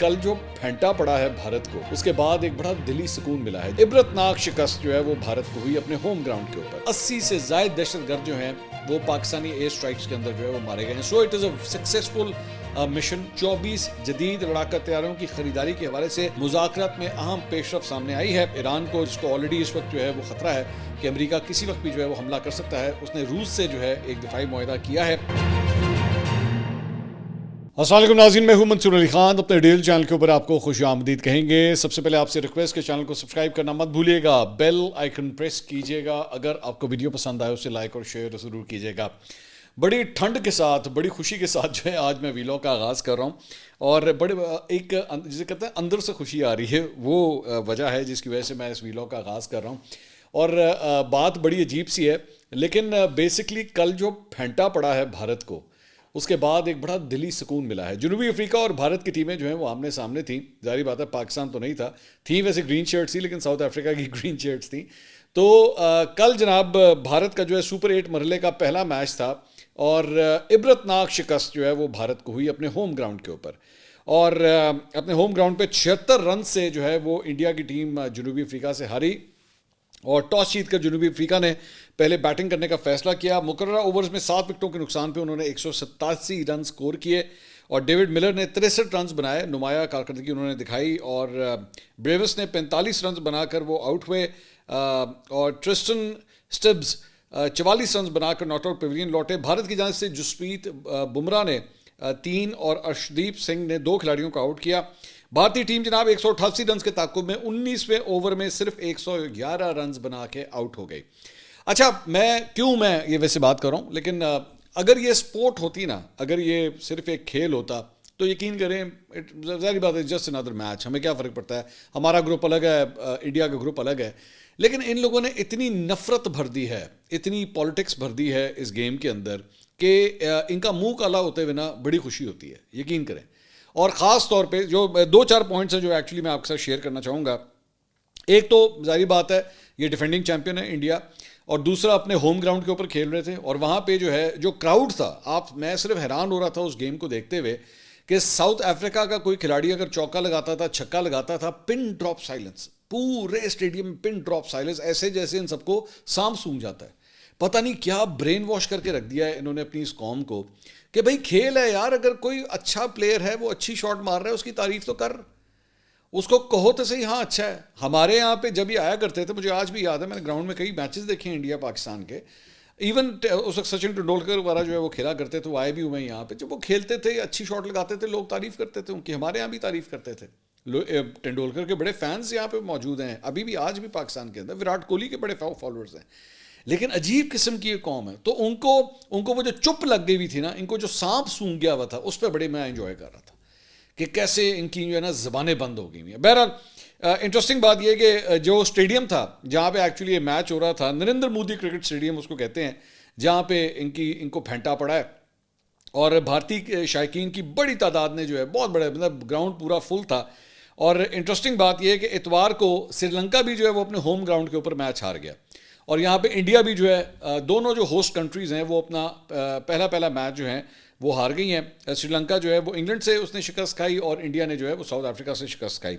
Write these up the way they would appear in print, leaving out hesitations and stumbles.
کل جو پھینٹا پڑا ہے بھارت کو، اس کے بعد ایک بڑا دلی سکون ملا ہے۔ عبرتناک شکست جو ہے وہ بھارت کو ہوئی اپنے ہوم گراؤنڈ کے اوپر۔ 80 سے زائد دہشت گرد جو ہیں وہ پاکستانی ایئر اسٹرائکس کے اندر جو ہے وہ مارے گئے ہیں۔ So it is a successful mission. 24 جدید لڑاکا طیاروں کی خریداری کے حوالے سے مذاکرات میں اہم پیش رفت سامنے آئی ہے۔ ایران کو، جس کو آلریڈی اس وقت جو ہے وہ خطرہ ہے کہ امریکہ کسی وقت بھی جو ہے وہ حملہ کر سکتا ہے، اس نے روس سے جو ہے ایک دفاعی معاہدہ کیا ہے۔ السلام علیکم ناظرین، میں ہوں منصور علی خان۔ اپنے ڈیل چینل کے اوپر آپ کو خوش آمدید کہیں گے۔ سب سے پہلے آپ سے ریکویسٹ کہ چینل کو سبسکرائب کرنا مت بھولیے گا، بیل آئیکن پریس کیجیے گا۔ اگر آپ کو ویڈیو پسند آئے اسے لائک اور شیئر ضرور کیجیے گا۔ بڑی ٹھنڈ کے ساتھ، بڑی خوشی کے ساتھ جو ہے آج میں ویلاگ کا آغاز کر رہا ہوں، اور بڑے ایک جسے کہتے ہیں اندر سے خوشی آ رہی ہے، وہ وجہ ہے جس کی وجہ سے میں اس ویلاگ کا آغاز کر رہا ہوں۔ اور بات بڑی عجیب سی ہے، لیکن بیسکلی کل جو پھینٹا پڑا ہے بھارت کو، اس کے بعد ایک بڑا دلی سکون ملا ہے۔ جنوبی افریقہ اور بھارت کی ٹیمیں جو ہیں وہ آمنے سامنے تھیں۔ ظاہری بات ہے پاکستان تو نہیں تھی ویسے گرین شرٹس تھی، لیکن ساؤتھ افریقہ کی گرین شرٹس تھیں۔ تو کل جناب بھارت کا جو ہے سپر 8 مرحلے کا پہلا میچ تھا، اور عبرتناک شکست جو ہے وہ بھارت کو ہوئی اپنے ہوم گراؤنڈ کے اوپر، اور اپنے ہوم گراؤنڈ پہ 76 رن سے جو ہے وہ انڈیا کی ٹیم جنوبی افریقہ سے ہاری، اور ٹاس جیت کر جنوبی افریقہ نے پہلے بیٹنگ کرنے کا فیصلہ کیا۔ مقررہ اوورز میں 7 وکٹوں کے نقصان پہ انہوں نے 187 رن سکور کیے، اور ڈیوڈ ملر نے 63 رنز بنائے۔ نمایاں کارکردگی انہوں نے دکھائی، اور بریوس نے 45 رنز بنا کر وہ آؤٹ ہوئے، اور ٹرسٹن سٹبز 44 رنز بنا کر ناٹ آؤٹ پیویلین لوٹے۔ بھارت کی جانب سے جسپریت بمراہ نے 3 اور ارشدیپ سنگھ نے 2 کھلاڑیوں کو آؤٹ کیا۔ بھارتی ٹیم جناب 188 رنز کے تعاقب میں 19ویں اوور میں صرف 111 رنز بنا کے آؤٹ ہو گئی۔ اچھا، میں یہ ویسے بات کر رہا ہوں، لیکن اگر یہ سپورٹ ہوتی نا، اگر یہ صرف ایک کھیل ہوتا تو یقین کریں ظاہری بات ہے جسٹ انادر میچ، ہمیں کیا فرق پڑتا ہے، ہمارا گروپ الگ ہے، انڈیا کا گروپ الگ ہے۔ لیکن ان لوگوں نے اتنی نفرت بھر دی ہے، اتنی پالیٹکس بھر دی ہے اس گیم کے اندر کہ ان کا منہ کالا ہوتے ہوئے نا بڑی خوشی ہوتی ہے، یقین کریں۔ اور خاص طور پہ جو 2-4 پوائنٹس ہیں جو ایکچولی میں آپ کے ساتھ شیئر کرنا چاہوں گا۔ ایک تو ظاہری بات ہے یہ ڈیفینڈنگ چیمپئن ہے انڈیا، اور دوسرا اپنے ہوم گراؤنڈ کے اوپر کھیل رہے تھے، اور وہاں پہ جو ہے جو کراؤڈ تھا، میں صرف حیران ہو رہا تھا اس گیم کو دیکھتے ہوئے کہ ساؤتھ افریقہ کا کوئی کھلاڑی اگر چوکا لگاتا تھا، چھکا لگاتا تھا، پن ڈراپ سائلنس، پورے اسٹیڈیم میں پن ڈراپ سائلنس، ایسے جیسے ان سب کو سانپ سونگ جاتا ہے۔ پتہ نہیں کیا برین واش کر کے رکھ دیا ہے انہوں نے اپنی اس قوم کو کہ بھائی کھیل ہے یار، اگر کوئی اچھا پلیئر ہے، وہ اچھی شاٹ مار رہا ہے، اس کی تعریف تو کر، اس کو کہو تو صحیح ہاں اچھا ہے۔ ہمارے یہاں پہ جب یہ آیا کرتے تھے، مجھے آج بھی یاد ہے، میں نے گراؤنڈ میں کئی میچز دیکھے ہیں انڈیا پاکستان کے، ایون اس وقت سچن ٹنڈولکر وغیرہ جو ہے وہ کھیلا کرتے تھے، وہ آئے بھی ہوئے ہیں یہاں پہ، جب وہ کھیلتے تھے اچھی شاٹ لگاتے تھے لوگ تعریف کرتے تھے ان کی، ہمارے یہاں بھی تعریف کرتے تھے۔ ٹنڈولکر کے بڑے فینس یہاں پہ موجود ہیں ابھی بھی، آج بھی پاکستان کے اندر وراٹ کوہلی کے بڑے فالوورز ہیں۔ لیکن عجیب قسم کی یہ قوم ہے، تو ان کو وہ جو چپ لگ گئی ہوئی تھی نا، ان کو جو سانپ سونگ گیا ہوا تھا، اس پہ بڑے میں انجوائے کر رہا تھا کہ کیسے ان کی جو ہے نا زبانیں بند ہو گئی ہیں۔ بہرحال انٹرسٹنگ بات یہ کہ جو اسٹیڈیم تھا جہاں پہ ایکچولی یہ میچ ہو رہا تھا، نریندر مودی کرکٹ اسٹیڈیم اس کو کہتے ہیں، جہاں پہ ان کو پھینٹا پڑا ہے، اور بھارتی شائقین کی بڑی تعداد نے جو ہے بہت بڑے، مطلب گراؤنڈ پورا فل تھا۔ اور انٹرسٹنگ بات یہ ہے کہ اتوار کو سری لنکا بھی جو ہے وہ اپنے ہوم گراؤنڈ کے اوپر میچ ہار گیا، اور یہاں پہ انڈیا بھی جو ہے، دونوں جو ہوسٹ کنٹریز ہیں وہ اپنا پہلا میچ جو ہیں وہ ہار گئی ہیں۔ سری لنکا جو ہے وہ انگلینڈ سے اس نے شکست کھائی، اور انڈیا نے جو ہے وہ ساؤتھ افریقہ سے شکست کھائی۔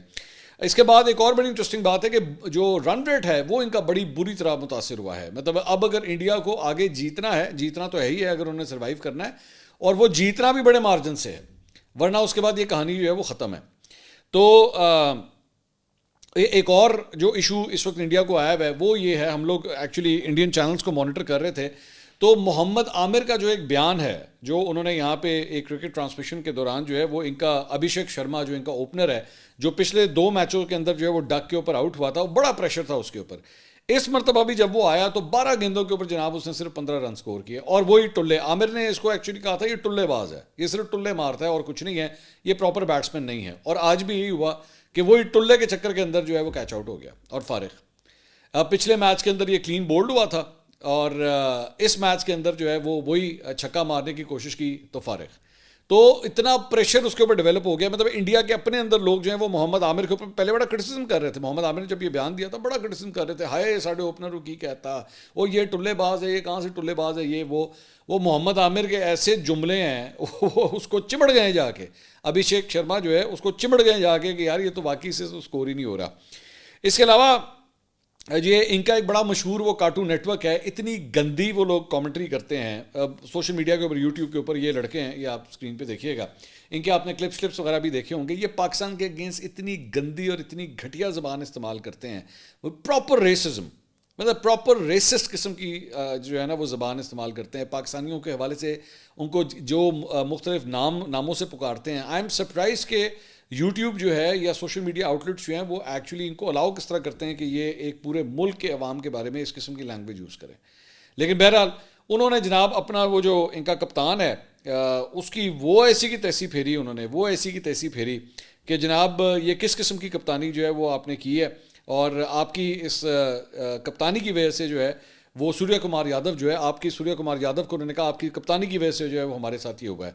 اس کے بعد ایک اور بڑی انٹرسٹنگ بات ہے کہ جو رن ریٹ ہے وہ ان کا بڑی بری طرح متاثر ہوا ہے۔ مطلب اب اگر انڈیا کو آگے جیتنا تو ہے ہی ہے اگر انہوں نے سروائیو کرنا ہے، اور وہ جیتنا بھی بڑے مارجن سے ہے، ورنہ اس کے بعد یہ کہانی جو ہے وہ ختم ہے۔ تو ایک اور جو ایشو اس وقت انڈیا کو آیا ہوا ہے وہ یہ ہے، ہم لوگ ایکچولی انڈین چینلز کو مانیٹر کر رہے تھے، تو محمد عامر کا جو ایک بیان ہے جو انہوں نے یہاں پہ ایک کرکٹ ٹرانسمیشن کے دوران جو ہے وہ ان کا ابھیشیک شرما جو ان کا اوپنر ہے، جو پچھلے 2 میچوں کے اندر جو ہے وہ ڈک کے اوپر آؤٹ ہوا تھا، وہ بڑا پریشر تھا اس کے اوپر۔ اس مرتبہ بھی جب وہ آیا تو 12 گیندوں کے اوپر جناب اس نے صرف 15 رن سکور کیے، اور وہی ٹلے، عامر نے اس کو ایکچولی کہا تھا یہ ٹلے باز ہے، یہ صرف ٹلے مارتا ہے اور کچھ نہیں ہے، یہ پراپر بیٹسمین نہیں ہے، اور آج بھی یہی ہوا کہ وہی ٹلے کے چکر کے اندر جو ہے وہ کیچ آؤٹ ہو گیا اور فارغ۔ پچھلے میچ کے اندر یہ کلین بولڈ ہوا تھا، اور اس میچ کے اندر جو ہے وہ وہی چھکا مارنے کی کوشش کی تو فارغ۔ تو اتنا پریشر اس کے اوپر ڈیولپ ہو گیا. مطلب انڈیا کے اپنے اندر لوگ جو ہیں وہ محمد عامر کے اوپر پہلے بڑا کرٹیسزم کر رہے تھے. محمد عامر نے جب یہ بیان دیا تھا بڑا کرٹیسزم کر رہے تھے, ہائے ساڈے اوپنر کی کہتا, وہ یہ ٹلے باز ہے, یہ کہاں سے ٹلے باز ہے, یہ وہ محمد عامر کے ایسے جملے ہیں وہ اس کو چمڑ گئے جا کے. ابھیشیک شرما جو ہے اس کو چمڑ گئے جا کے کہ یار یہ تو واقعی سے اسکور ہی نہیں ہو رہا. اس کے علاوہ یہ ان کا ایک بڑا مشہور وہ کارٹون نیٹ ورک ہے, اتنی گندی وہ لوگ کامنٹری کرتے ہیں سوشل میڈیا کے اوپر, یوٹیوب کے اوپر. یہ لڑکے ہیں, یہ آپ اسکرین پہ دیکھیے گا, ان کے آپ نے کلپس وغیرہ بھی دیکھے ہوں گے. یہ پاکستان کے اگینسٹ اتنی گندی اور اتنی گھٹیا زبان استعمال کرتے ہیں, وہ پراپر ریسزم, مطلب پراپر ریسسٹ قسم کی جو ہے نا وہ زبان استعمال کرتے ہیں. پاکستانیوں کے حوالے سے ان کو جو مختلف ناموں سے پکارتے ہیں. آئی ایم سرپرائز کہ یوٹیوب جو ہے یا سوشل میڈیا آؤٹلیٹس جو ہیں وہ ایکچولی ان کو الاؤ کس طرح کرتے ہیں کہ یہ ایک پورے ملک کے عوام کے بارے میں اس قسم کی لینگویج یوز کریں. لیکن بہرحال انہوں نے جناب اپنا وہ جو ان کا کپتان ہے اس کی وہ ایسی کی تیسی پھیری, انہوں نے وہ ایسی کی تیسی پھیری کہ جناب یہ کس قسم کی کپتانی جو ہے وہ آپ نے کی ہے. اور آپ کی اس کپتانی کی وجہ سے جو ہے وہ سوریہ کمار یادو جو ہے, آپ کی سوریہ کمار یادو کو انہوں نے کہا آپ کی کپتانی کی وجہ سے جو ہے وہ ہمارے ساتھ یہ ہوا ہے.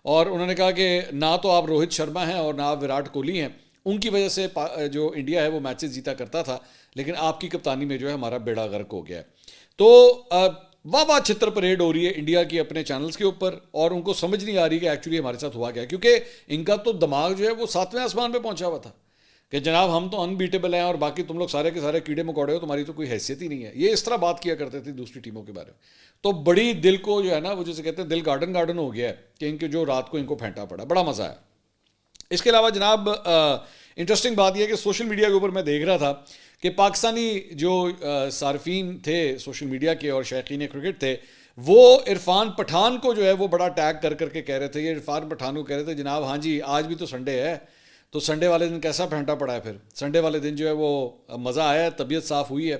اور انہوں نے کہا کہ نہ تو آپ روہت شرما ہیں اور نہ آپ وراٹ کوہلی ہیں, ان کی وجہ سے جو انڈیا ہے وہ میچز جیتا کرتا تھا, لیکن آپ کی کپتانی میں جو ہے ہمارا بیڑا غرق ہو گیا ہے. تو واہ واہ چھتر پریڈ ہو رہی ہے انڈیا کی اپنے چینلز کے اوپر, اور ان کو سمجھ نہیں آ رہی کہ ایکچولی ہمارے ساتھ ہوا کیا ہے, کیونکہ ان کا تو دماغ جو ہے وہ 7ویں آسمان پہ پہنچا ہوا تھا کہ جناب ہم تو انبیٹیبل ہیں اور باقی تم لوگ سارے کے سارے کیڑے مکوڑے ہو, تمہاری تو کوئی حیثیت ہی نہیں ہے. یہ اس طرح بات کیا کرتے تھے دوسری ٹیموں کے بارے میں. تو بڑی دل کو جو ہے نا وہ جیسے کہتے ہیں دل گارڈن ہو گیا ہے کہ ان کے جو رات کو ان کو پھینٹا پڑا, بڑا مزہ ہے. اس کے علاوہ جناب انٹرسٹنگ بات یہ ہے کہ سوشل میڈیا کے اوپر میں دیکھ رہا تھا کہ پاکستانی جو صارفین تھے سوشل میڈیا کے اور شائقین کرکٹ تھے, وہ عرفان پٹھان کو جو ہے وہ بڑا ٹیگ کر کے کہہ رہے تھے. یہ عرفان پٹھان کو کہہ رہے تھے جناب ہاں جی آج بھی تو سنڈے ہے, تو سنڈے والے دن کیسا پھینٹا پڑا ہے, پھر سنڈے والے دن جو ہے وہ مزہ آیا ہے, طبیعت صاف ہوئی ہے.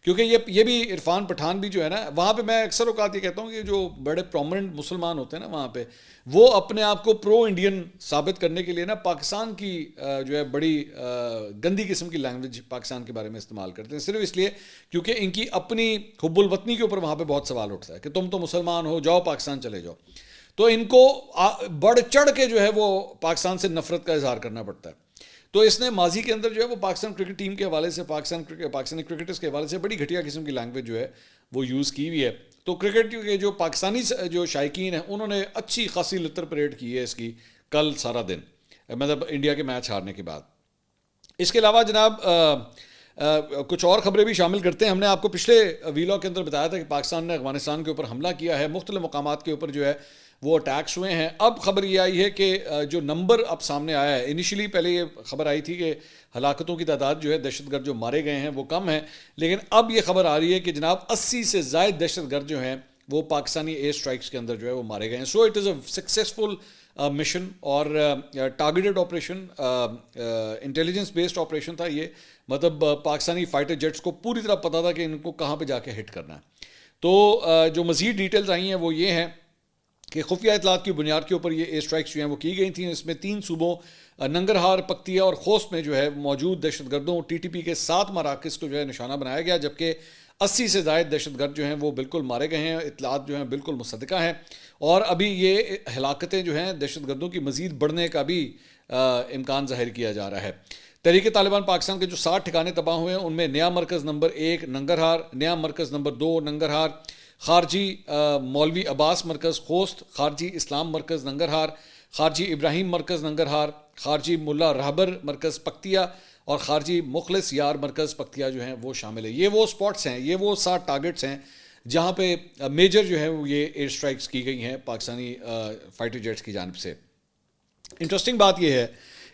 کیونکہ یہ بھی عرفان پٹھان بھی جو ہے نا وہاں پہ, میں اکثر اوقات یہ کہتا ہوں کہ جو بڑے پرومننٹ مسلمان ہوتے ہیں نا وہاں پہ, وہ اپنے آپ کو پرو انڈین ثابت کرنے کے لیے نا پاکستان کی جو ہے بڑی گندی قسم کی لینگویج پاکستان کے بارے میں استعمال کرتے ہیں, صرف اس لیے کیونکہ ان کی اپنی حب الوطنی کے اوپر وہاں پہ بہت سوال اٹھتا ہے کہ تم تو مسلمان ہو, جاؤ پاکستان چلے جاؤ. تو ان کو بڑھ چڑھ کے جو ہے وہ پاکستان سے نفرت کا اظہار کرنا پڑتا ہے. تو اس نے ماضی کے اندر جو ہے وہ پاکستان کرکٹ ٹیم کے حوالے سے پاکستانی کرکٹرز کے حوالے سے بڑی گھٹیا قسم کی لینگویج جو ہے وہ یوز کی ہوئی ہے. تو کرکٹ کے جو پاکستانی جو شائقین ہیں انہوں نے اچھی خاصی لطر پریڈ کی ہے اس کی کل سارا دن, مطلب انڈیا کے میچ ہارنے کے بعد. اس کے علاوہ جناب کچھ اور خبریں بھی شامل کرتے ہیں. ہم نے آپ کو پچھلے ویلاگ کے اندر بتایا تھا کہ پاکستان نے افغانستان کے اوپر حملہ کیا ہے, مختلف مقامات کے اوپر جو ہے وہ اٹیکس ہوئے ہیں. اب خبر یہ آئی ہے کہ جو نمبر اب سامنے آیا ہے, انیشلی پہلے یہ خبر آئی تھی کہ ہلاکتوں کی تعداد جو ہے دہشت گرد جو مارے گئے ہیں وہ کم ہے, لیکن اب یہ خبر آ رہی ہے کہ جناب 80 سے زائد دہشت گرد جو ہیں وہ پاکستانی ایئر اسٹرائکس کے اندر جو ہے وہ مارے گئے ہیں. So it is a successful mission اور targeted operation, intelligence based operation تھا یہ. مطلب پاکستانی فائٹر جیٹس کو پوری طرح پتہ تھا کہ ان کو کہاں پہ جا کے ہٹ کرنا ہے. تو جو مزید ڈیٹیلز آئی ہیں وہ یہ ہیں کہ خفیہ اطلاعات کی بنیاد کے اوپر یہ ایئر اسٹرائکس جو ہیں وہ کی گئی تھیں. اس میں 3 صوبوں ننگرہار, پکتیا اور خوست میں جو ہے موجود دہشت گردوں ٹی ٹی پی کے 7 مراکز کو جو ہے نشانہ بنایا گیا, جبکہ 80 سے زائد دہشت گرد جو ہیں وہ بالکل مارے گئے ہیں. اطلاعات جو ہیں بالکل مصدقہ ہیں, اور ابھی یہ ہلاکتیں جو ہیں دہشت گردوں کی مزید بڑھنے کا بھی امکان ظاہر کیا جا رہا ہے. تحریک طالبان پاکستان کے جو 60 ٹھکانے تباہ ہوئے ہیں ان میں نیا مرکز نمبر 1 ننگرہار, نیا مرکز نمبر 2 ننگرہار, خارجی مولوی عباس مرکز خوست, خارجی اسلام مرکز ننگرہار, خارجی ابراہیم مرکز ننگرہار, خارجی ملا رہبر مرکز پکتیا اور خارجی مخلص یار مرکز پکتیا جو ہیں وہ شامل ہے. یہ وہ سپاٹس ہیں, یہ وہ 60 ٹارگٹس ہیں جہاں پہ میجر جو ہے وہ یہ ایئر اسٹرائکس کی گئی ہیں پاکستانی فائٹر جیٹس کی جانب سے. انٹرسٹنگ بات یہ ہے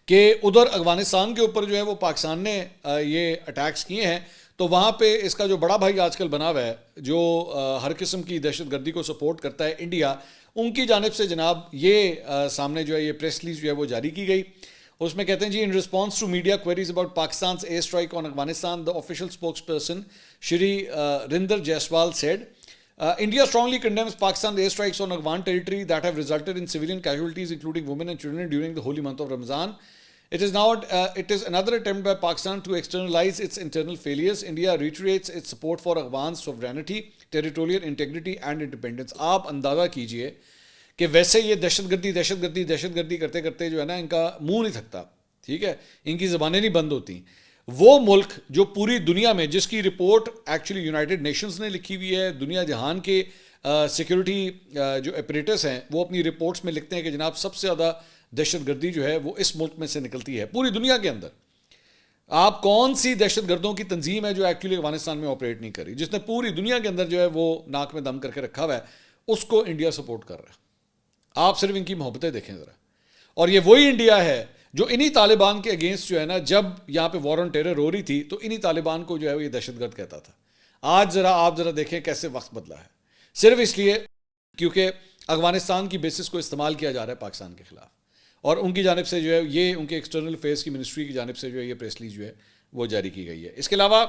کہ ادھر افغانستان کے اوپر جو ہے وہ پاکستان نے یہ اٹیکس کیے ہیں, تو وہاں پہ اس کا جو بڑا بھائی آج کل بنا ہوا ہے جو ہر قسم کی دہشت گردی کو سپورٹ کرتا ہے, انڈیا, ان کی جانب سے جناب یہ سامنے جو ہے یہ پریس ریلیز جو ہے وہ جاری کی گئی. اس میں کہتے ہیں جی in response to media queries about پاکستان's air strike on Afghanistan the official spokesperson Shri Randhir Jaiswal said India strongly condemns Pakistan's air strikes on Afghan territory that have resulted in civilian casualties including women and children during the holy month of Ramadan. It is another attempt by Pakistan to externalize its internal failures. India reiterates its support for Afghan sovereignty, territorial integrity and independence. آپ اندازہ کیجئے کہ ویسے یہ دہشت گردی کرتے کرتے جو ہے نا ان کا منہ نہیں تھکتا، ٹھیک ہے، ان کی زبانیں نہیں بند ہوتی. وہ ملک جو پوری دنیا میں، جس کی رپورٹ ایکچولی یونائٹڈ نیشنز نے لکھی ہوئی ہے، دنیا جہان کے سیکیورٹی جو اپریٹس ہیں وہ اپنی رپورٹس میں لکھتے ہیں کہ جناب سب سے زیادہ دہشت گردی جو ہے وہ اس ملک میں سے نکلتی ہے پوری دنیا کے اندر. آپ کون سی دہشت گردوں کی تنظیم ہے جو ایکچولی افغانستان میں آپریٹ نہیں کر رہی، جس نے پوری دنیا کے اندر جو ہے وہ ناک میں دم کر کے رکھا ہوا ہے، اس کو انڈیا سپورٹ کر رہا ہے. آپ صرف ان کی محبتیں دیکھیں ذرا. اور یہ وہی انڈیا ہے جو انہی طالبان کے اگینسٹ جو ہے نا، جب یہاں پہ وار آن ٹیرر ہو رہی تھی تو انہی طالبان کو جو ہے وہ یہ دہشت گرد کہتا تھا. آج آپ ذرا دیکھیں کیسے وقت بدلا ہے، صرف اس لیے کیونکہ افغانستان کی بیسس کو استعمال کیا جا رہا ہے پاکستان کے خلاف. اور ان کی جانب سے جو ہے یہ ان کے ایکسٹرنل افیئرس کی منسٹری کی جانب سے جو ہے یہ پریس ریلیز جو ہے وہ جاری کی گئی ہے. اس کے علاوہ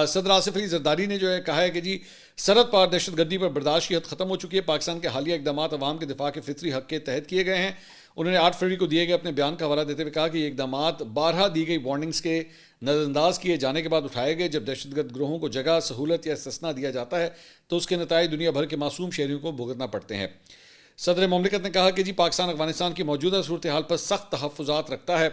صدر آصف علی زرداری نے جو ہے کہا ہے کہ جی سرحد پار دہشت گردی پر برداشت کی حد ختم ہو چکی ہے. پاکستان کے حالیہ اقدامات عوام کے دفاع کے فطری حق کے تحت کیے گئے ہیں. انہوں نے 8 فروری کو دیے گئے اپنے بیان کا حوالہ دیتے ہوئے کہا کہ یہ اقدامات بارہا دی گئی وارننگز کے نظر انداز کیے جانے کے بعد اٹھائے گئے. جب دہشت گرد گروہوں کو جگہ، سہولت یا استثنا دیا جاتا ہے تو اس کے نتائج دنیا بھر کے معصوم شہریوں کو بھگتنا پڑتے ہیں. صدر مملکت نے کہا کہ جی پاکستان افغانستان کی موجودہ صورتحال پر سخت تحفظات رکھتا ہے.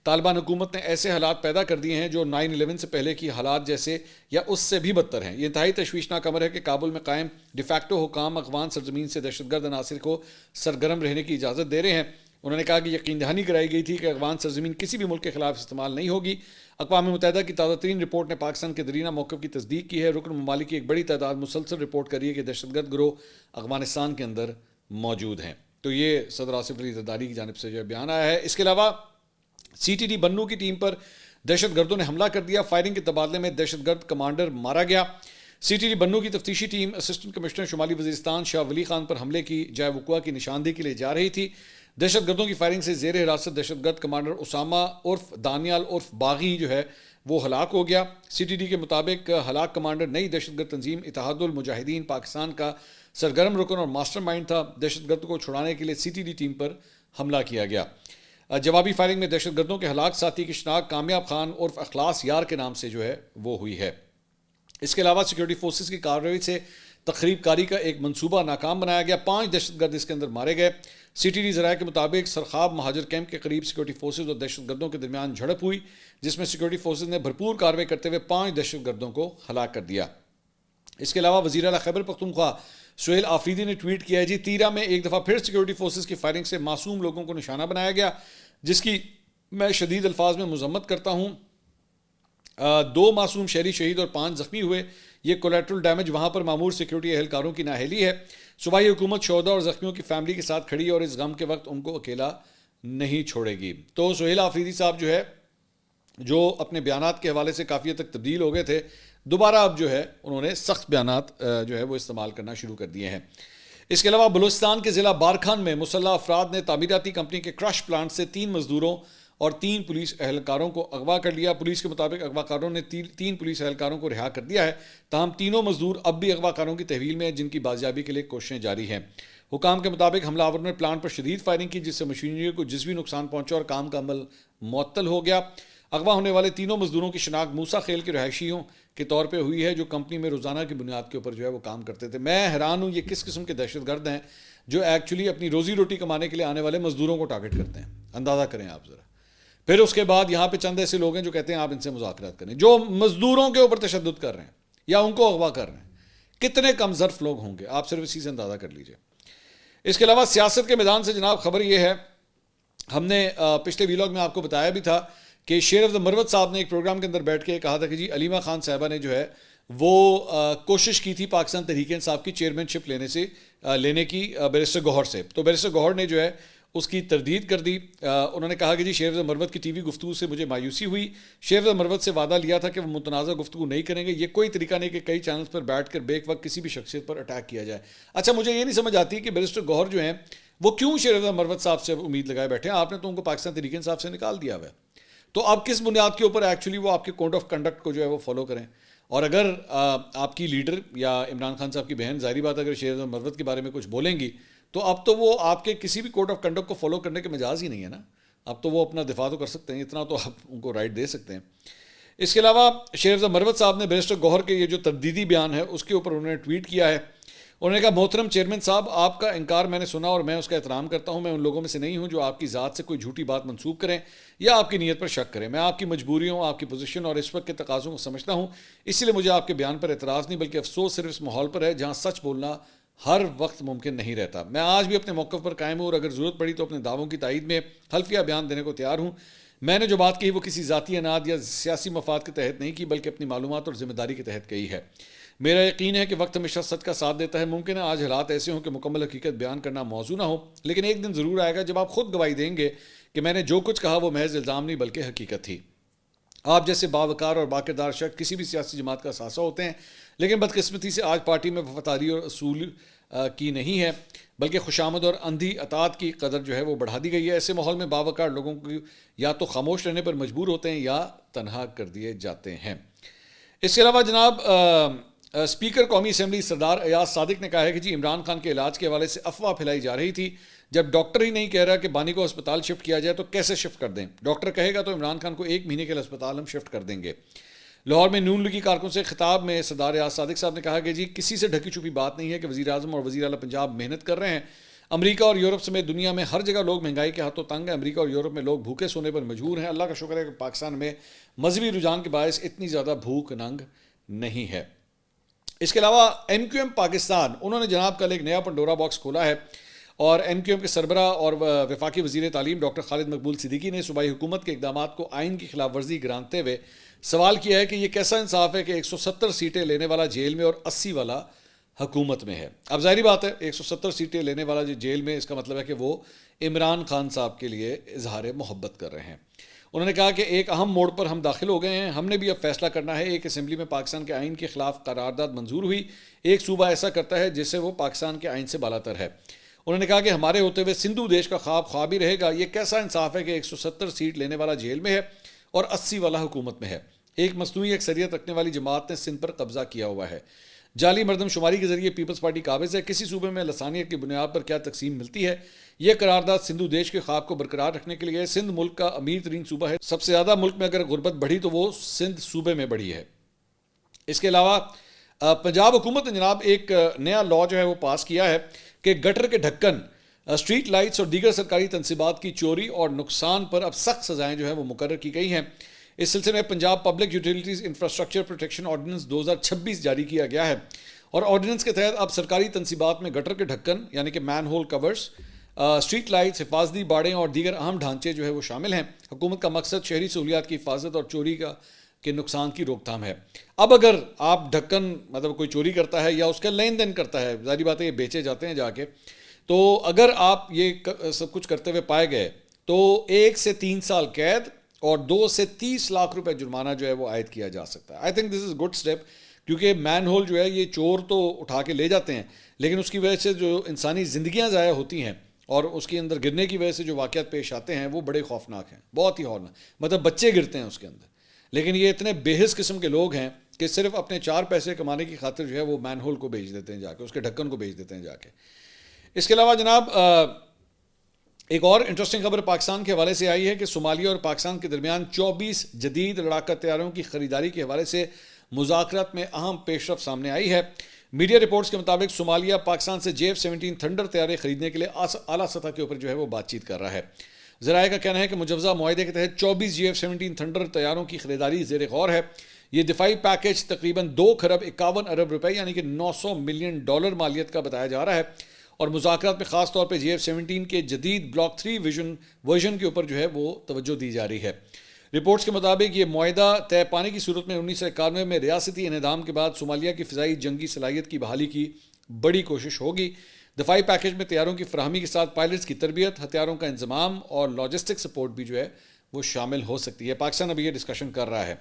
طالبان حکومت نے ایسے حالات پیدا کر دیے ہیں جو 9/11 سے پہلے کی حالات جیسے یا اس سے بھی بدتر ہیں. یہ انتہائی تشویشناک امر ہے کہ کابل میں قائم ڈیفیکٹو حکام افغان سرزمین سے دہشت گرد عناصر کو سرگرم رہنے کی اجازت دے رہے ہیں. انہوں نے کہا کہ یقین دہانی کرائی گئی تھی کہ افغان سرزمین کسی بھی ملک کے خلاف استعمال نہیں ہوگی. اقوام متحدہ کی تازہ ترین رپورٹ نے پاکستان کے درینہ موقف کی تصدیق کی ہے. رکن ممالک کی ایک بڑی تعداد مسلسل رپورٹ کر رہی ہے کہ دہشت گرد گروہ افغانستان کے اندر موجود ہیں. تو یہ صدر آصف علی زرداری کی جانب سے جو بیان آیا ہے. اس کے علاوہ سی ٹی ڈی بنو کی ٹیم پر دہشت گردوں نے حملہ کر دیا. فائرنگ کے تبادلے میں دہشت گرد کمانڈر مارا گیا. سی ٹی ڈی بنو کی تفتیشی ٹیم اسسٹنٹ کمشنر شمالی وزیرستان شاہ ولی خان پر حملے کی جائے وقوع کی نشاندہی کے لیے جا رہی تھی. دہشت گردوں کی فائرنگ سے زیر حراست دہشت گرد کمانڈر اسامہ عرف دانیال عرف باغی جو ہے وہ ہلاک ہو گیا. سی ٹی ڈی کے مطابق ہلاک کمانڈر نئی دہشت گرد تنظیم اتحاد المجاہدین پاکستان کا سرگرم رکن اور ماسٹر مائنڈ تھا. دہشت گرد کو چھڑانے کے لیے سی ٹی ڈی ٹیم پر حملہ کیا گیا. جوابی فائرنگ میں دہشت گردوں کے ہلاک ساتھی کی شناخت کامیاب خان عرف اخلاص یار کے نام سے جو ہے وہ ہوئی ہے. اس کے علاوہ سیکورٹی فورسز کی کارروائی سے تخریب کاری کا ایک منصوبہ ناکام بنایا گیا. 5 دہشت گرد اس کے اندر مارے گئے. سی ٹی ڈی ذرائع کے مطابق سرخاب مہاجر کیمپ کے قریب سیکورٹی فورسز اور دہشت گردوں کے درمیان جھڑپ ہوئی جس میں سیکورٹی فورسز نے بھرپور کارروائی کرتے ہوئے 5 دہشت گردوں کو ہلاک کر دیا. اس کے علاوہ وزیر اعلیٰ خیبر پختونخوا سہیل آفریدی نے ٹویٹ کیا ہے جی تیرا میں ایک دفعہ پھر سیکورٹی فورسز کی فائرنگ سے معصوم لوگوں کو نشانہ بنایا گیا جس کی میں شدید الفاظ میں مذمت کرتا ہوں. 2 معصوم شہری شہید اور 5 زخمی ہوئے. یہ کولیٹرل ڈیمیج وہاں پر مامور سیکورٹی اہلکاروں کی نااہلی ہے. صوبائی حکومت شہداء اور زخمیوں کی فیملی کے ساتھ کھڑی ہے اور اس غم کے وقت ان کو اکیلا نہیں چھوڑے گی. تو سہیل آفریدی صاحب جو ہے جو اپنے بیانات کے حوالے سے کافی حد تک تبدیل ہو گئے تھے، دوبارہ اب جو ہے انہوں نے سخت بیانات جو ہے وہ استعمال کرنا شروع کر دیے ہیں. اس کے علاوہ بلوچستان کے ضلع بارکھان میں مسلح افراد نے تعمیراتی کمپنی کے کرش پلانٹ سے 3 مزدوروں اور 3 پولیس اہلکاروں کو اغوا کر لیا. پولیس کے مطابق اغوا کاروں نے 3 پولیس اہلکاروں کو رہا کر دیا ہے. تاہم تینوں مزدور اب بھی اغوا کاروں کی تحویل میں ہیں جن کی بازیابی کے لیے کوششیں جاری ہیں. حکام کے مطابق حملہ آور نے پلانٹ پر شدید فائرنگ کی جس سے مشینری کو جزوی نقصان پہنچا اور کام کا عمل معطل ہو گیا. اغوا ہونے والے تینوں مزدوروں کی شناخت موسیٰ خیل کے رہائشیوں کے طور پہ ہوئی ہے جو کمپنی میں روزانہ کی بنیاد کے اوپر جو ہے وہ کام کرتے تھے. میں حیران ہوں یہ کس قسم کے دہشت گرد ہیں جو ایکچولی اپنی روزی روٹی کمانے کے لیے آنے والے مزدوروں کو ٹارگٹ کرتے ہیں. اندازہ کریں آپ ذرا. پھر اس کے بعد یہاں پہ چند ایسے لوگ ہیں جو کہتے ہیں آپ ان سے مذاکرات کریں، جو مزدوروں کے اوپر تشدد کر رہے ہیں یا ان کو اغوا کر رہے ہیں. کتنے کم ظرف لوگ ہوں گے آپ صرف اسی سے اندازہ کر لیجئے. اس کے علاوہ سیاست کے میدان سے جناب خبر یہ ہے، ہم نے پچھلے ویلاگ میں آپ کو بتایا بھی تھا کہ شیر آف دا مروت صاحب نے ایک پروگرام کے اندر بیٹھ کے کہا تھا کہ جی علیمہ خان صاحبہ نے جو ہے وہ کوشش کی تھی پاکستان تحریک انصاف کی چیئرمین شپ لینے کی بیرسٹر گوہر سے. تو بیرسٹر گوہر نے جو ہے اس کی تردید کر دی. انہوں نے کہا کہ جی شیر آف دا مروت کی ٹی وی گفتگو سے مجھے مایوسی ہوئی. شیر آف دا مروت سے وعدہ لیا تھا کہ وہ متنازع گفتگو نہیں کریں گے. یہ کوئی طریقہ نہیں کہ کئی چینلز پر بیٹھ کر بیک وقت کسی بھی شخصیت پر اٹیک کیا جائے. اچھا مجھے یہ نہیں سمجھ آتی کہ بیرسٹر گوہر جو ہیں وہ کیوں شیر آف دا مروت صاحب سے امید لگائے بیٹھے ہیں. آپ نے تو ان کو پاکستان تحریک انصاف سے نکال دیا ہوا ہے. تو اب کس بنیاد کے اوپر ایکچولی وہ آپ کے کوڈ آف کنڈکٹ کو جو ہے وہ فالو کریں. اور اگر آپ کی لیڈر یا عمران خان صاحب کی بہن ظاہری بات اگر شیر آف دا مروت کے بارے میں کچھ بولیں گی تو اب تو وہ آپ کے کسی بھی کوڈ آف کنڈکٹ کو فالو کرنے کے مجاز ہی نہیں ہے نا. اب تو وہ اپنا دفاع تو کر سکتے ہیں، اتنا تو آپ ان کو رائٹ دے سکتے ہیں. اس کے علاوہ شیر آف دا مروت صاحب نے بیرسٹر گوہر کے یہ جو تردیدی بیان ہے اس کے اوپر انہوں نے ٹویٹ کیا ہے. انہوں نے کہا محترم چیئرمین صاحب، آپ کا انکار میں نے سنا اور میں اس کا احترام کرتا ہوں. میں ان لوگوں میں سے نہیں ہوں جو آپ کی ذات سے کوئی جھوٹی بات منسوب کریں یا آپ کی نیت پر شک کریں. میں آپ کی مجبوریوں، آپ کی پوزیشن اور اس وقت کے تقاضوں کو سمجھتا ہوں. اسی لیے مجھے آپ کے بیان پر اعتراض نہیں بلکہ افسوس صرف اس ماحول پر ہے جہاں سچ بولنا ہر وقت ممکن نہیں رہتا. میں آج بھی اپنے موقف پر قائم ہوں اور اگر ضرورت پڑی تو اپنے دعووں کی تائید میں حلفیہ بیان دینے کو تیار ہوں. میں نے جو بات کہی وہ کسی ذاتی اناد یا سیاسی مفاد کے تحت نہیں کی بلکہ اپنی معلومات اور ذمہ داری کے تحت کہی ہے. میرا یقین ہے کہ وقت ہمیشہ سچ کا ساتھ دیتا ہے. ممکن ہے آج حالات ایسے ہوں کہ مکمل حقیقت بیان کرنا موزوں نہ ہو، لیکن ایک دن ضرور آئے گا جب آپ خود گواہی دیں گے کہ میں نے جو کچھ کہا وہ محض الزام نہیں بلکہ حقیقت تھی. آپ جیسے باوقار اور باکردار شخص کسی بھی سیاسی جماعت کا اثاثہ ہوتے ہیں، لیکن بدقسمتی سے آج پارٹی میں وفاداری اور اصول کی نہیں ہے بلکہ خوشامد اور اندھی اطاعت کی قدر جو ہے وہ بڑھا دی گئی ہے. ایسے ماحول میں باوقار لوگوں کو یا تو خاموش رہنے پر مجبور ہوتے ہیں یا تنہا کر دیے جاتے ہیں. اس کے علاوہ جناب اسپیکر قومی اسمبلی سردار ایاز صادق نے کہا ہے کہ جی عمران خان کے علاج کے حوالے سے افواہ پھیلائی جا رہی تھی. جب ڈاکٹر ہی نہیں کہہ رہا کہ بانی کو ہسپتال شفٹ کیا جائے تو کیسے شفٹ کر دیں؟ ڈاکٹر کہے گا تو عمران خان کو 1 مہینے کے لیے ہسپتال ہم شفٹ کر دیں گے. لاہور میں نون لیگی کارکن سے خطاب میں سردار ایاز صادق صاحب نے کہا کہ جی کسی سے ڈھکی چھپی بات نہیں ہے کہ وزیر اعظم اور وزیر اعلیٰ پنجاب محنت کر رہے ہیں. امریکہ اور یورپ سمیت دنیا میں ہر جگہ لوگ مہنگائی کے ہاتھوں تنگ ہیں. امریکہ اور یورپ میں لوگ بھوکے سونے پر مجبور ہیں. اللہ کا شکر ہے کہ پاکستان میں مذہبی رجحان کے باعث اتنی زیادہ بھوک ننگ نہیں ہے. اس کے علاوہ ایم کیو ایم پاکستان، انہوں نے جناب کل ایک نیا پنڈورا باکس کھولا ہے اور ایم کیو ایم کے سربراہ اور وفاقی وزیر تعلیم ڈاکٹر خالد مقبول صدیقی نے صوبائی حکومت کے اقدامات کو آئین کی خلاف ورزی گرانتے ہوئے سوال کیا ہے کہ یہ کیسا انصاف ہے کہ 170 سیٹیں لینے والا جیل میں اور 80 والا حکومت میں ہے. اب ظاہری بات ہے 170 سیٹیں لینے والا جو جیل میں، اس کا مطلب ہے کہ وہ عمران خان صاحب کے لیے اظہار محبت کر رہے ہیں. انہوں نے کہا کہ ایک اہم موڑ پر ہم داخل ہو گئے ہیں. ہم نے بھی اب فیصلہ کرنا ہے. ایک اسمبلی میں پاکستان کے آئین کے خلاف قرارداد منظور ہوئی. ایک صوبہ ایسا کرتا ہے جس سے وہ پاکستان کے آئین سے بالاتر ہے. انہوں نے کہا کہ ہمارے ہوتے ہوئے سندھو دیش کا خواب ہی رہے گا. یہ کیسا انصاف ہے کہ 170 سیٹ لینے والا جیل میں ہے اور 80 والا حکومت میں ہے. ایک مصنوعی اکثریت رکھنے والی جماعت نے سندھ پر قبضہ کیا ہوا ہے. جعلی مردم شماری کے ذریعے پیپلز پارٹی قابض ہے. کسی صوبے میں لسانیت کی بنیاد پر کیا تقسیم ملتی ہے؟ یہ قرارداد سندھو دیش کے خواب کو برقرار رکھنے کے لیے. سندھ ملک کا امیر ترین صوبہ ہے. سب سے زیادہ ملک میں اگر غربت بڑھی تو وہ سندھ صوبے میں بڑھی ہے. اس کے علاوہ پنجاب حکومت نے جناب ایک نیا لاء جو ہے وہ پاس کیا ہے کہ گٹر کے ڈھکن، اسٹریٹ لائٹس اور دیگر سرکاری تنصیبات کی چوری اور نقصان پر اب سخت سزائیں جو ہیں وہ مقرر کی گئی ہیں. اس سلسلے میں Punjab public utilities infrastructure protection ordinance 2026 جاری کیا گیا ہے اور آرڈیننس کے تحت اب سرکاری تنصیبات میں گٹر کے ڈھکن یعنی کہ مین ہول کورز، اسٹریٹ لائٹس، حفاظتی باڑیں اور دیگر اہم ڈھانچے جو ہے وہ شامل ہیں. حکومت کا مقصد شہری سہولیات کی حفاظت اور چوری کے نقصان کی روک تھام ہے. اب اگر آپ ڈھکن مطلب کوئی چوری کرتا ہے یا اس کا لین دین کرتا ہے، ظاہری بات ہے یہ بیچے جاتے ہیں جا کے، تو اگر آپ یہ سب کچھ کرتے ہوئے پائے گئے تو 1 سے 3 سال قید اور 2 سے 30 لاکھ روپے جرمانہ جو ہے وہ عائد کیا جا سکتا ہے. I think this is good step, کیونکہ مین ہول جو ہے یہ چور تو اٹھا کے لے جاتے ہیں لیکن اس کی وجہ سے جو انسانی زندگیاں ضائع ہوتی ہیں اور اس کے اندر گرنے کی وجہ سے جو واقعات پیش آتے ہیں وہ بڑے خوفناک ہیں، بہت ہی ہولناک. مطلب بچے گرتے ہیں اس کے اندر، لیکن یہ اتنے بے حس قسم کے لوگ ہیں کہ صرف اپنے 4 پیسے کمانے کی خاطر جو ہے وہ مین ہول کو بیچ دیتے ہیں جا کے، اس کے ڈھکن کو بیچ دیتے ہیں جا کے. اس کے علاوہ جناب ایک اور انٹرسٹنگ خبر پاکستان کے حوالے سے آئی ہے کہ صومالیہ اور پاکستان کے درمیان 24 جدید لڑاکا طیاروں کی خریداری کے حوالے سے مذاکرات میں اہم پیش رفت سامنے آئی ہے. میڈیا رپورٹس کے مطابق صومالیہ پاکستان سے JF-17 تھنڈر طیارے خریدنے کے لیے اعلیٰ سطح کے اوپر جو ہے وہ بات چیت کر رہا ہے. ذرائع کا کہنا ہے کہ مجوزہ معاہدے کے تحت 24 JF-17 تھنڈر طیاروں کی خریداری زیر غور ہے. یہ دفاعی پیکیج تقریباً 2 خرب 51 ارب روپے یعنی کہ $900 ملین مالیت کا بتایا جا رہا ہے اور مذاکرات میں خاص طور پہ JF-17 کے جدید بلاک 3 ورژن کے اوپر جو ہے وہ توجہ دی جا رہی ہے. رپورٹس کے مطابق یہ معاہدہ طے پانے کی صورت میں 1991 میں ریاستی انہدام کے بعد صومالیہ کی فضائی جنگی صلاحیت کی بحالی کی بڑی کوشش ہوگی. دفاعی پیکیج میں طیاروں کی فراہمی کے ساتھ پائلٹس کی تربیت، ہتھیاروں کا انضمام اور لاجسٹک سپورٹ بھی جو ہے وہ شامل ہو سکتی ہے. پاکستان ابھی یہ ڈسکشن کر رہا ہے.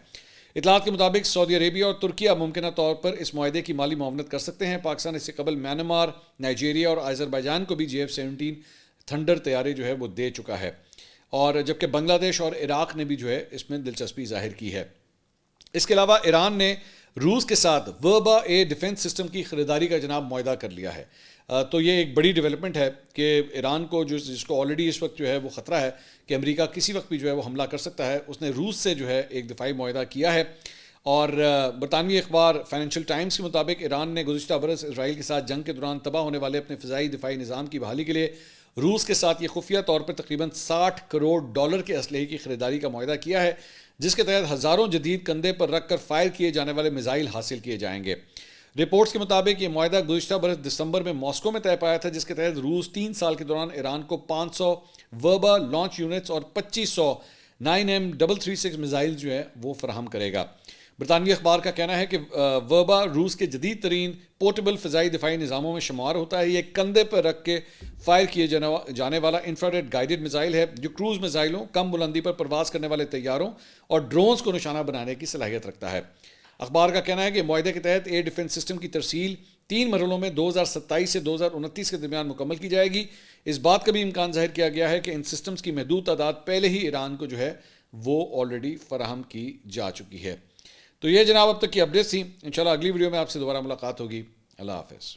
اطلاعات کے مطابق سعودی عربیہ اور ترکیہ ممکنہ طور پر اس معاہدے کی مالی معاونت کر سکتے ہیں. پاکستان اس سے قبل میانمار، نائجیریا اور آذربائیجان کو بھی JF-17 تھنڈر طیارے جو ہے وہ دے چکا ہے، اور جبکہ بنگلہ دیش اور عراق نے بھی جو ہے اس میں دلچسپی ظاہر کی ہے. اس کے علاوہ ایران نے روس کے ساتھ وربا اے ڈیفنس سسٹم کی خریداری کا جناب معاہدہ کر لیا ہے. تو یہ ایک بڑی ڈیولپمنٹ ہے کہ ایران کو جس کو آلریڈی اس وقت جو ہے وہ خطرہ ہے کہ امریکہ کسی وقت بھی جو ہے وہ حملہ کر سکتا ہے، اس نے روس سے جو ہے ایک دفاعی معاہدہ کیا ہے اور برطانوی اخبار فائنینشیل ٹائمز کے مطابق ایران نے گزشتہ برس اسرائیل کے ساتھ جنگ کے دوران تباہ ہونے والے اپنے فضائی دفاعی نظام کی بحالی کے لیے روس کے ساتھ یہ خفیہ طور پر تقریباً $60 کروڑ کے اسلحے کی خریداری کا معاہدہ کیا ہے، جس کے تحت ہزاروں جدید کندھے پر رکھ کر فائر کیے جانے والے میزائل حاصل کیے جائیں گے۔ رپورٹس کے مطابق یہ معاہدہ گزشتہ برس دسمبر میں ماسکو میں طے پایا تھا، جس کے تحت روس 3 سال کے دوران ایران کو 500 وربا لانچ یونٹس اور 2500 9M336 میزائل جو ہے وہ فراہم کرے گا۔ برطانوی اخبار کا کہنا ہے کہ وربا روس کے جدید ترین پورٹیبل فضائی دفاعی نظاموں میں شمار ہوتا ہے۔ یہ کندھے پر رکھ کے فائر کیے جانے والا انفراریڈ گائیڈڈ میزائل ہے جو کروز میزائلوں، کم بلندی پر پرواز کرنے والے طیاروں اور ڈرونز کو نشانہ بنانے کی صلاحیت رکھتا ہے۔ اخبار کا کہنا ہے کہ معاہدے کے تحت ایئر ڈیفنس سسٹم کی ترسیل 3 مرحلوں میں 2027 سے 2029 کے درمیان مکمل کی جائے گی۔ اس بات کا بھی امکان ظاہر کیا گیا ہے کہ ان سسٹمز کی محدود تعداد پہلے ہی ایران کو جو ہے وہ آلریڈی فراہم کی جا چکی ہے۔ تو یہ جناب اب تک کی اپڈیٹس تھیں۔ انشاءاللہ اگلی ویڈیو میں آپ سے دوبارہ ملاقات ہوگی۔ اللہ حافظ۔